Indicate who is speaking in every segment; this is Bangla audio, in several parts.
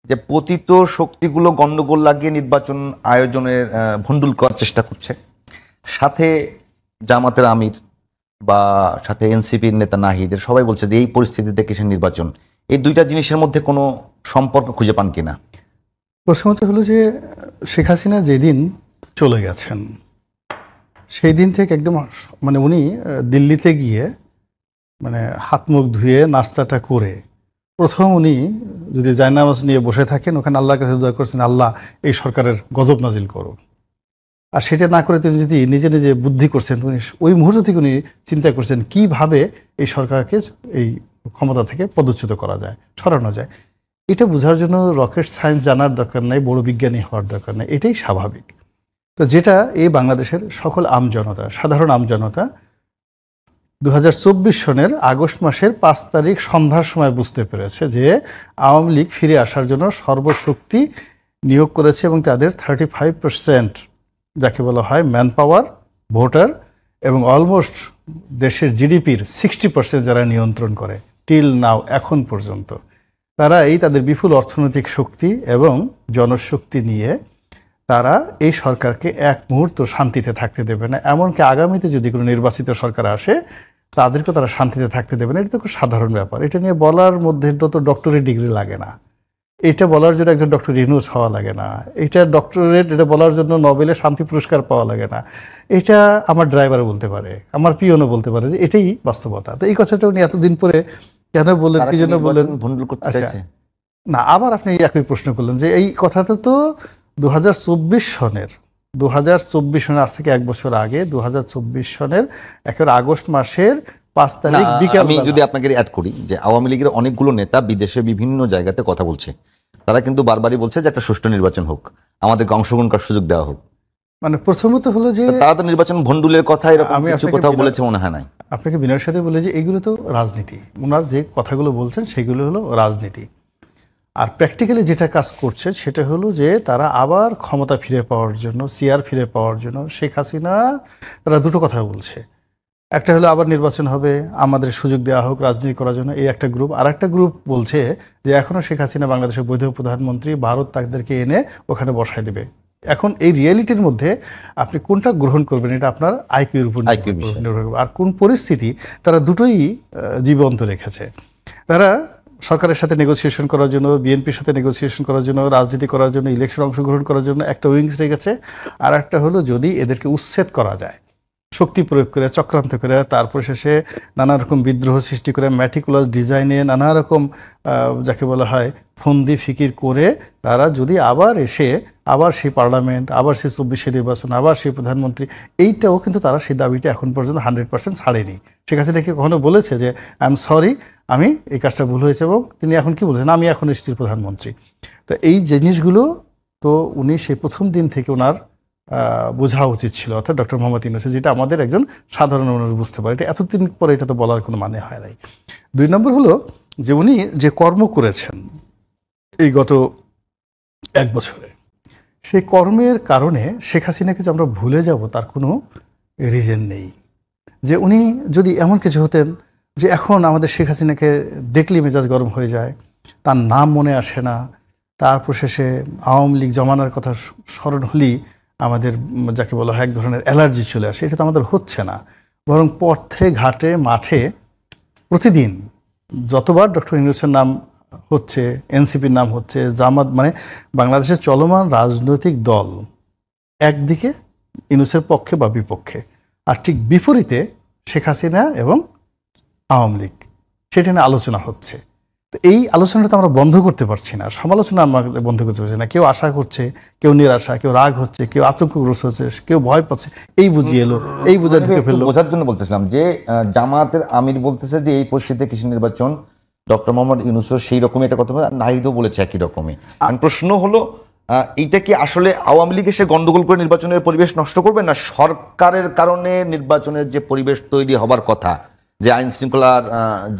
Speaker 1: যে পতিত শক্তিগুলো গন্ডগোল লাগিয়ে নির্বাচন আয়োজনের ভণ্ডুল করার চেষ্টা করছে, সাথে জামাতের আমির বা সাথে এনসিপির নেতা নাহিদের সবাই বলছে যে এই পরিস্থিতিতে কিসের নির্বাচন। এই দুইটা জিনিসের মধ্যে কোনো সম্পর্ক খুঁজে পান কিনা?
Speaker 2: প্রথমত হলো যে শেখ হাসিনা যেদিন চলে গেছেন সেই দিন থেকে একদম মানে উনি দিল্লিতে গিয়ে মানে হাত মুখ ধুয়ে নাস্তাটা করে প্রথম উনি যদি জায়নামাজ নিয়ে বসে থাকেন ওখানে আল্লাহর কাছে দোয়া করছেন, আল্লাহ এই সরকারের গজব নাজিল করো। আর সেটা না করে তিনি যদি নিজে নিজে বুদ্ধি করছেন, উনি ওই মুহূর্ত থেকে উনি চিন্তা করছেন কিভাবে এই সরকারকে এই ক্ষমতা থেকে পদচ্যুত করা যায়, সরানো যায়। এটা বোঝার জন্য রকেট সায়েন্স জানার দরকার নেই, বড় বিজ্ঞানী হওয়ার দরকার নেই, এটাই স্বাভাবিক। তো যেটা এই বাংলাদেশের সকল আমজনতা, সাধারণ আমজনতা 2024 সনের আগস্ট মাসের 5 তারিখ সন্ধ্যার সময় বুঝতে পেরেছে যে আওয়ামী লীগ ফিরে আসার জন্য সর্বশক্তি নিয়োগ করেছে এবং তাদের 35% যাকে বলা হয় ম্যান পাওয়ার, ভোটার এবং অলমোস্ট দেশের জিডিপির 60% যারা নিয়ন্ত্রণ করে টিল নাও এখন পর্যন্ত, তারা এই তাদের বিপুল অর্থনৈতিক শক্তি এবং জনশক্তি নিয়ে তারা এই সরকারকে এক মুহূর্ত শান্তিতে থাকতে দেবে না। এমনকি আগামীতে যদি কোনো নির্বাচিত সরকার আসে তাদেরকে তারা শান্তিতে থাকতে দেবে না। এটা তো খুব সাধারণ ব্যাপার। এটা নিয়ে বলার মধ্যে তো ডক্টরেট ডিগ্রি লাগে না, এটা বলার জন্য একজন ডক্টর ইউনূস হওয়া লাগে না, এটা ডক্টরেট এটা বলার জন্য নোবেলে শান্তি পুরস্কার পাওয়া লাগে না। এটা আমার ড্রাইভারও বলতে পারে, আমার পিয়নও বলতে পারে যে এটাই বাস্তবতা। তো এই কথাটা উনি এতদিন পরে কেন বললেন, কি জন্য বললেন? না, আবার আপনি একই প্রশ্ন করলেন যে এই কথাটা তো 2024 সনের 2024 সনের আজ থেকে 1 বছর আগে 2024 সনের একেবারে আগস্ট মাসের 5 তারিখ বিকেল।
Speaker 1: আমি যদি আপনাকে অ্যাড করি যে আওয়ামী লীগের অনেকগুলো নেতা বিদেশে বিভিন্ন জায়গাতে কথা বলছে, তারা কিন্তু বারবারই বলছে যে একটা সুষ্ঠু নির্বাচন হোক, আমাদেরকে অংশগ্রহণ করার সুযোগ দেওয়া হোক।
Speaker 2: মানে প্রথমত হলো যে
Speaker 1: তারা তো নির্বাচন ভণ্ডুলের কথা এরকম কিছু কথা বলেছে মনে হয় নাই?
Speaker 2: আপনাকে বিনয়ের সাথে বলে যে এগুলো তো রাজনীতি, ওনার যে কথাগুলো বলছেন সেগুলো হলো রাজনীতি। আর প্র্যাকটিক্যালি যেটা কাজ করছে সেটা হলো যে তারা আবার ক্ষমতা ফিরে পাওয়ার জন্য, সিআর ফিরে পাওয়ার জন্য শেখ হাসিনা তারা দুটো কথা বলছে। একটা হলো আবার নির্বাচন হবে, আমাদের সুযোগ দেওয়া হোক রাজনীতি করার জন্য, এই একটা গ্রুপ। আর একটা গ্রুপ বলছে যে এখনও শেখ হাসিনা বাংলাদেশের বৈধ প্রধানমন্ত্রী, ভারত তাদেরকে এনে ওখানে বসায় দেবে। এখন এই রিয়েলিটির মধ্যে আপনি কোনটা গ্রহণ করবেন এটা আপনার আইকিউর উপর নির্ভর করবে। আর কোন পরিস্থিতি, তারা দুটোই জীবন্ত রেখেছে। তারা সরকারের সাথে নেগোসিয়েশন করার জন্য, বিএনপির সাথে নেগোসিয়েশন করার জন্য, রাজনীতি করার জন্য, ইলেকশন অংশগ্রহণ করার জন্য একটা উইংস রেখেছে। আর একটা হলো যদি এদেরকে উচ্ছেদ করা যায় শক্তি প্রয়োগ করে, চক্রান্ত করে, তারপর শেষে নানা রকম বিদ্রোহ সৃষ্টি করে, ম্যাটিকুলাস ডিজাইনে নানা রকম যাকে বলা হয় ফন্দি ফিকির করে তারা যদি আবার এসে আবার সেই পার্লামেন্ট, আবার সেই 24 নির্বাচন, আবার সেই প্রধানমন্ত্রী, এইটাও কিন্তু তারা সেই দাবিটা এখন পর্যন্ত 100% ছাড়েনি। শেখ হাসিনা কি কখনো বলেছে যে আই এম সরি, আমি এই কাজটা ভুল হয়েছে? এবং তিনি এখন কি বলছেন, আমি এখন স্টিল প্রধানমন্ত্রী। তো এই জিনিসগুলো তো উনি সেই প্রথম দিন থেকে ওনার বোঝা উচিত ছিল, অর্থাৎ ডক্টর মোহাম্মদ ইউনূসের, যেটা আমাদের একজন সাধারণ মানুষ বুঝতে পারে। এটা এতদিন পরে এটা তো বলার কোনো মানে হয় নাই। 2 নম্বর হলো যে উনি যে কর্ম করেছেন এই গত 1 বছরে, সেই কর্মের কারণে শেখ হাসিনাকে যে আমরা ভুলে যাব তার কোনো রিজন নেই। যে উনি যদি এমন কিছু হতেন যে এখন আমাদের শেখ হাসিনাকে দেখলেই মেজাজ গরম হয়ে যায়, তার নাম মনে আসে না, তারপর শেষে আওয়ামী লীগ জমানার কথা স্মরণ হলেই আমাদের যাকে বলা হয় এক ধরনের অ্যালার্জি চলে আসে, এটা তো আমাদের হচ্ছে না। বরং পথে ঘাটে মাঠে প্রতিদিন যতবার ডক্টর ইউনূসের নাম হচ্ছে, এনসিপির নাম হচ্ছে, জামাত, মানে বাংলাদেশের চলমান রাজনৈতিক দল একদিকে ইউনূসের পক্ষে বা বিপক্ষে, আর ঠিক বিপরীতে শেখ হাসিনা এবং আওয়ামী লীগ, সেটা নিয়ে আলোচনা হচ্ছে। তো এই আলোচনাটা তো আমরা বন্ধ করতে পারছি না, সমালোচনা আমরা বন্ধ করতে পারছি না। কেউ আশা করছে, কেউ নিরাশা, কেউ রাগ হচ্ছে, কেউ আতঙ্কগ্রস্ত হচ্ছে, কেউ ভয় পাচ্ছে, এই বুঝিয়ে এলো, এই বুঝা ঢুকে ফেললো।
Speaker 1: বোঝার জন্য বলতেছিলাম যে জামাতের আমির বলতেছে যে এই পরিস্থিতিতে কৃষি নির্বাচন, ডক্টর মোহাম্মদ ইউনূসও সেই রকমই একটা কথা, নাহিদও বলেছে একই রকমই। প্রশ্ন হলো এইটা কি আসলে আওয়ামী লীগ এসে গন্ডগোল করে নির্বাচনের পরিবেশ নষ্ট করবে, না সরকারের কারণে নির্বাচনের যে পরিবেশ তৈরি হবার কথা, যে আইন শৃঙ্খলার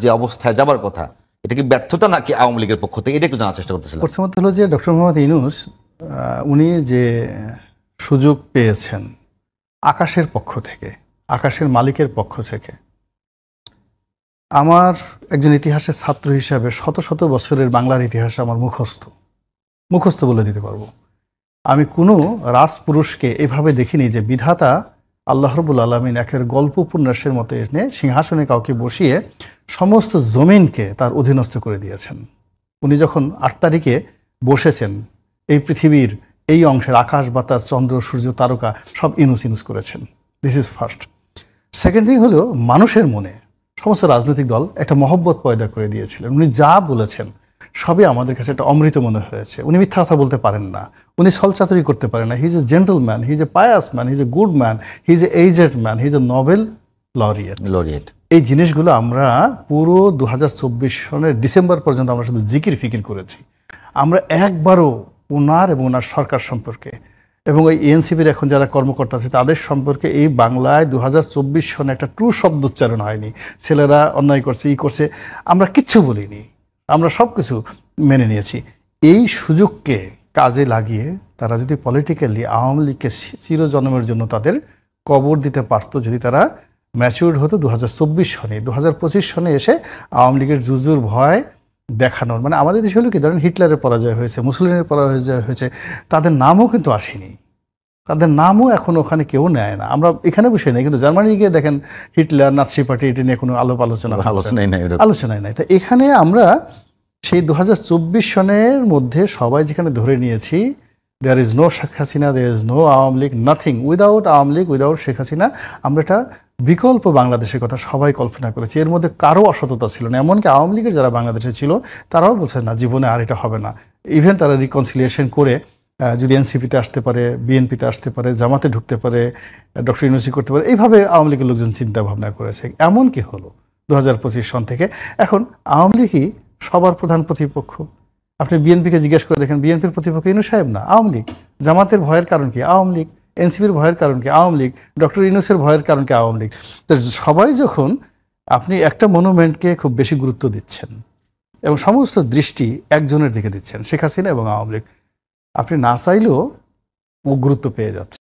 Speaker 1: যে অবস্থায় যাবার কথা, এটা কি ব্যর্থতা নাকি আওয়ামী লীগের পক্ষ থেকে, এটা একটু জানার চেষ্টা করতেছিলাম।
Speaker 2: প্রথমত হলো যে ডক্টর মোহাম্মদ ইউনূস উনি যে সুযোগ পেয়েছেন আকাশের পক্ষ থেকে, আকাশের মালিকের পক্ষ থেকে। আমার একজন ইতিহাসের ছাত্র হিসাবে শত শত বছরের বাংলার ইতিহাস আমার মুখস্থ। মুখস্থ বলে দিতে পারবো। আমি কোনো রাজপুরুষকে এভাবে দেখিনি যে বিধাতা আল্লাহ রাব্বুল আলামিন একের গল্প উপন্যাসের মতো এনে সিংহাসনে কাউকে বসিয়ে সমস্ত জমিনকে তার অধীনস্থ করে দিয়েছেন। উনি যখন 8 তারিখে বসেছেন, এই পৃথিবীর এই অংশের আকাশ বাতাস চন্দ্র সূর্য তারকা সব ইনুস করেছেন। This is first. Second thing হলো মানুষের মনে সমস্ত রাজনৈতিক দল একটা মহব্বত পয়দা করে দিয়েছিলেন। উনি যা বলেছেন সবই আমাদের কাছে একটা অমৃত মনে হয়েছে। উনি মিথ্যা কথা বলতে পারেন না, উনি ছলচাতুরি করতে পারেন না। He is a gentleman, he is a pious man, he is a good man, he is a aged man, he is a Nobel laureate. এই জিনিসগুলো আমরা পুরো 2024 সনের ডিসেম্বর পর্যন্ত আমরা শুধু জিকির ফিকির করেছি। আমরা একবারও ওনার এবং ওনার সরকার সম্পর্কে এবং ওই এনসিপির এখন যারা কর্মকর্তা আছে তাদের সম্পর্কে এই বাংলায় 2024 সনে একটা ট্রু শব্দ উচ্চারণ হয়নি। ছেলেরা অন্যায় করছে, করছে, আমরা কিচ্ছু বলিনি, আমরা সব কিছু মেনে নিয়েছি। এই সুযোগকে কাজে লাগিয়ে তারা যদি পলিটিক্যালি আওয়ামী লীগকে চিরজন্মের জন্য তাদের কবর দিতে পারতো, যদি তারা ম্যাচিউরড হতো 2024 সনে, 2025 সনে এসে আওয়ামী লীগের জুজুর ভয় দেখানোর, মানে আমাদের দেশে হলো কি, ধরেন হিটলারের পরাজয় হয়েছে, মুসলিমের পরাজয় হয়েছে, তাদের নামও কিন্তু আসেনি, তাদের নামও এখন ওখানে কেউ নেয় না। আমরা এখানে বসে নেই, কিন্তু জার্মানি গিয়ে দেখেন হিটলার নাৎসি পার্টি এটা নিয়ে কোনো আলোচনায় নাই। তা এখানে আমরা সেই 2024 সনের মধ্যে সবাই যেখানে ধরে নিয়েছি there is no Sheikh Hasina, there is no Awami League, nothing, without Awami League, without Sheikh Hasina, আমরা এটা বিকল্প বাংলাদেশের কথা সবাই কল্পনা করেছি। এর মধ্যে কারো অসততা ছিল না। এমনকি আওয়ামী লীগের যারা বাংলাদেশে ছিল তারাও বলছে না জীবনে আর এটা হবে না। ইভেন তারা রিকনসিলিয়েশন করে যদি এনসিপিতে আসতে পারে, বিএনপিতে আসতে পারে, জামাতে ঢুকতে পারে, ডক্টর ইউনূসী করতে পারে, এইভাবে আওয়ামী লীগের লোকজন চিন্তা ভাবনা করেছে। এমন কি হলো 2025 সন থেকে এখন আওয়ামী লীগই সবার প্রধান প্রতিপক্ষ। আপনি বিএনপিকে জিজ্ঞেস করে দেখেন, বিএনপির প্রতিপক্ষ ইউনূস সাহেব না, আওয়ামী লীগ। জামাতের ভয়ের কারণ কি? আওয়ামী লীগ। এনসিপির ভয়ের কারণ কি? আওয়ামী লীগ। ডক্টর ইউনূসের ভয়ের কারণ কি? আওয়ামী লীগ। তো সবাই যখন আপনি একটা মনুমেন্টকে খুব বেশি গুরুত্ব দিচ্ছেন এবং সমস্ত দৃষ্টি একজনের দিকে দিচ্ছেন, শেখ হাসিনা এবং আওয়ামী লীগ, আপনি না চাইলেও ও গুরুত্ব পেয়ে যাচ্ছে।